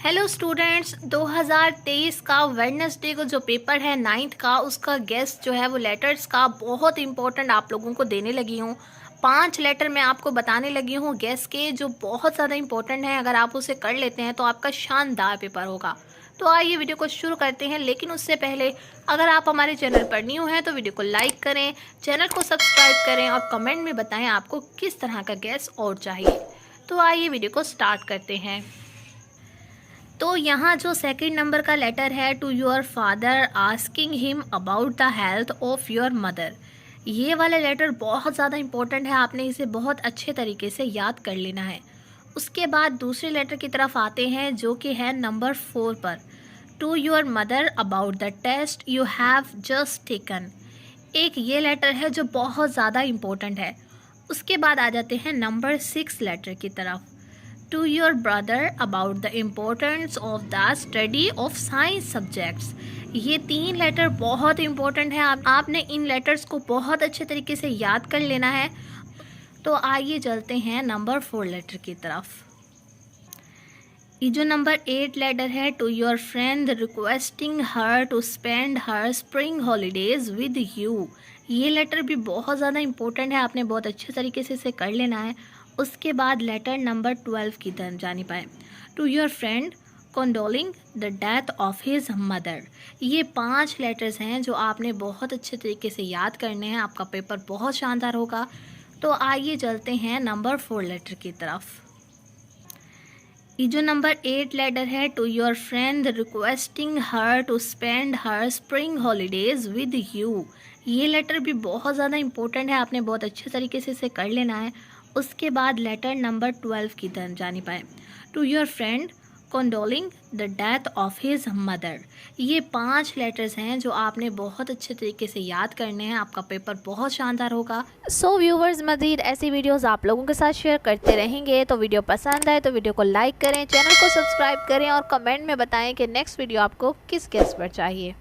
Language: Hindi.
हेलो स्टूडेंट्स, 2023 का वेडनेसडे को जो पेपर है 9th का, उसका गेस्ट जो है वो लेटर्स का बहुत इंपॉर्टेंट आप लोगों को देने लगी हूँ। 5 लेटर मैं आपको बताने लगी हूँ गेस्ट के, जो बहुत ज़्यादा इंपॉर्टेंट है। अगर आप उसे कर लेते हैं तो आपका शानदार पेपर होगा। तो आइए वीडियो को शुरू करते हैं, लेकिन उससे पहले अगर आप हमारे चैनल पर न्यू हैं तो वीडियो को लाइक करें, चैनल को सब्सक्राइब करें और कमेंट में बताएं आपको किस तरह का गेस्ट और चाहिए। तो आइए वीडियो को स्टार्ट करते हैं। तो यहाँ जो सेकंड नंबर का लेटर है, to your father asking him about the health of your mother. ये वाला लेटर बहुत ज़्यादा इंपॉर्टेंट है, आपने इसे बहुत अच्छे तरीके से याद कर लेना है। उसके बाद दूसरे लेटर की तरफ आते हैं जो कि है नंबर 4 पर, to your mother about the test you have just taken. एक ये लेटर है जो बहुत ज़्यादा इम्पोर्टेंट है। उसके बाद आ जाते हैं नंबर 6 लेटर की तरफ, to your brother about the importance of the study of science subjects. ये 3 लेटर बहुत इंपॉर्टेंट है, आपने इन लेटर्स को बहुत अच्छे तरीके से याद कर लेना है। तो आइए चलते हैं नंबर 4 लेटर की तरफ। ये जो नंबर 8 लेटर है, to your friend requesting her to spend her spring holidays with you. ये लेटर भी बहुत ज़्यादा इंपॉर्टेंट है, आपने बहुत अच्छे तरीके से इसे कर लेना है। उसके बाद लेटर नंबर 12 की तरफ जानी पाए, to your friend condoling the death of his mother. ये 5 लेटर्स हैं जो आपने बहुत अच्छे तरीके से याद करने हैं, आपका पेपर बहुत शानदार होगा। तो आइए चलते हैं नंबर 4 लेटर की तरफ। ये जो नंबर 8 लेटर है, to your friend requesting her to spend her spring holidays with you. ये लेटर भी बहुत ज़्यादा इंपॉर्टेंट है, आपने बहुत अच्छे तरीके से इसे कर लेना है। उसके बाद लेटर नंबर 12 की तरफ जानी पाए, to your friend condoling the death of his mother. ये 5 लेटर्स हैं जो आपने बहुत अच्छे तरीके से याद करने हैं, आपका पेपर बहुत शानदार होगा। सो व्यूवर्स, मज़ीद ऐसी वीडियोस आप लोगों के साथ शेयर करते रहेंगे। तो वीडियो पसंद आए तो वीडियो को लाइक करें, चैनल को सब्सक्राइब करें और कमेंट में बताएं कि नेक्स्ट वीडियो आपको किस गेस्ट पर चाहिए।